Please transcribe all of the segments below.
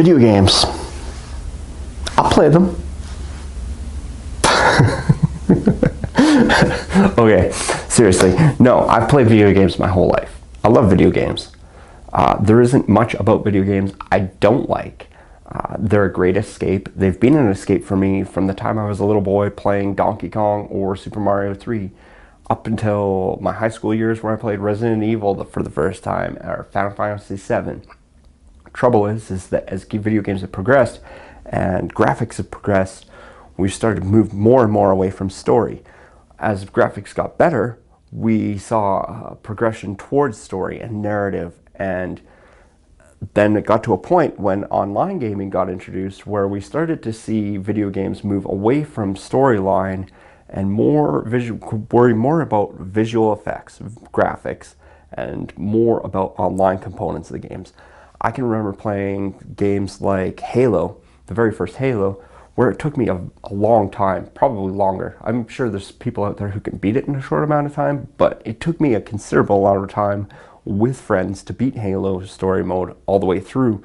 Video games. I'll play them. Okay, seriously. No, I've played video games my whole life. I love video games. There isn't much about video games I don't like. They're a great escape. They've been an escape for me from the time I was a little boy playing Donkey Kong or Super Mario 3 up until my high school years where I played Resident Evil for the first time, or Final Fantasy 7. Trouble is that as video games have progressed and graphics have progressed, we've started to move more and more away from story. As graphics got better, we saw progression towards story and narrative, and then it got to a point when online gaming got introduced where we started to see video games move away from storyline and worry more about visual effects, graphics, and more about online components of the games. I can remember playing games like Halo, the very first Halo, where it took me a long time, probably longer. I'm sure there's people out there who can beat it in a short amount of time, but it took me a considerable amount of time with friends to beat Halo story mode all the way through.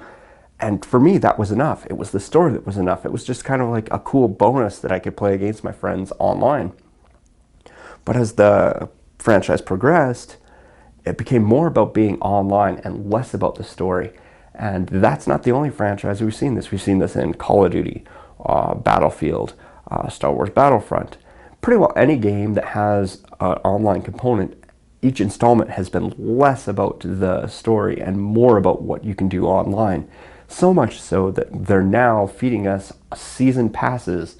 And for me, that was enough. It was the story that was enough. It was just kind of like a cool bonus that I could play against my friends online. But as the franchise progressed, it became more about being online and less about the story. And that's not the only franchise we've seen this. We've seen this in Call of Duty, Battlefield, Star Wars Battlefront. Pretty well any game that has an online component, each installment has been less about the story and more about what you can do online. So much so that they're now feeding us season passes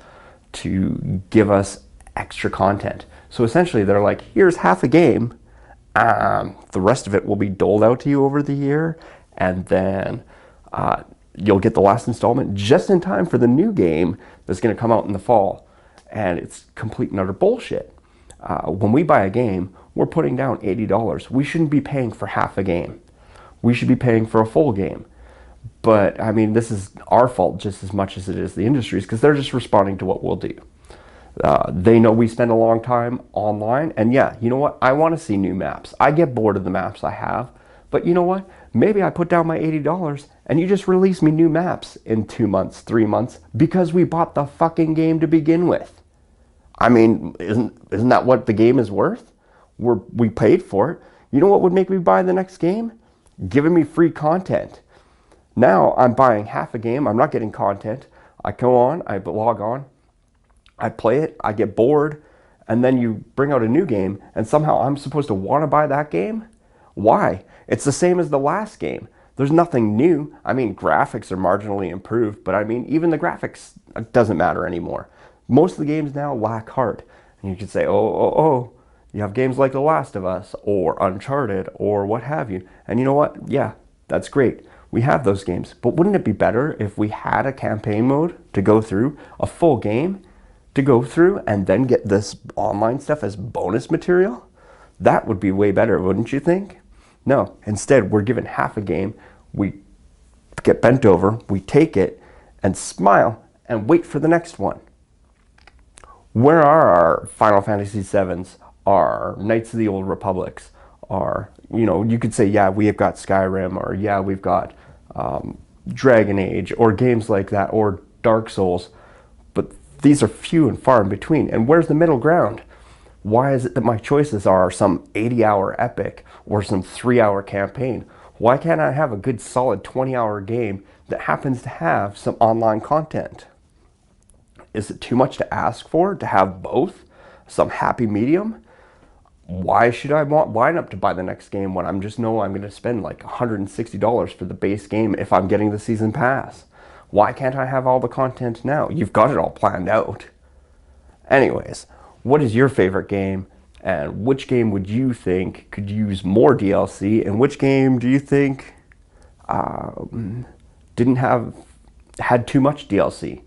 to give us extra content. So essentially they're like, here's half a game. The rest of it will be doled out to you over the year. And then you'll get the last installment just in time for the new game that's going to come out in the fall. And it's complete and utter bullshit. When we buy a game, we're putting down $80. We shouldn't be paying for half a game. We should be paying for a full game. But, I mean, this is our fault just as much as it is the industry's, because they're just responding to what we'll do. They know we spend a long time online, and yeah, you know what? I want to see new maps. I get bored of the maps I have, but you know what? Maybe I put down my $80 and you just release me new maps in 2 months, 3 months, because we bought the fucking game to begin with. I mean, isn't that what the game is worth? We paid for it. You know what would make me buy the next game? Giving me free content. Now I'm buying half a game. I'm not getting content. I go on, I log on, I play it, I get bored, and then you bring out a new game, and somehow I'm supposed to want to buy that game? Why? It's the same as the last game. There's nothing new. I mean, graphics are marginally improved, but I mean, even the graphics doesn't matter anymore. Most of the games now lack heart. And you could say, oh, you have games like The Last of Us, or Uncharted, or what have you. And you know what? Yeah, that's great. We have those games. But wouldn't it be better if we had a campaign mode to go through, a full game to go through, and then get this online stuff as bonus material? That would be way better, wouldn't you think? No, instead we're given half a game, we get bent over, we take it and smile and wait for the next one. Where are our Final Fantasy 7s, our Knights of the Old Republics, our, you could say, yeah, we have got Skyrim, or yeah, we've got Dragon Age, or games like that, or Dark Souls, but these are few and far in between. And where's the middle ground? Why is it that my choices are some 80-hour epic or some 3-hour campaign? Why can't I have a good solid 20-hour game that happens to have some online content? Is it too much to ask for to have both? Some happy medium? Why should I line up to buy the next game when I'm going to spend like $160 for the base game if I'm getting the season pass? Why can't I have all the content now? You've got it all planned out. Anyways, what is your favorite game, and which game would you think could use more DLC, and which game do you think had too much DLC?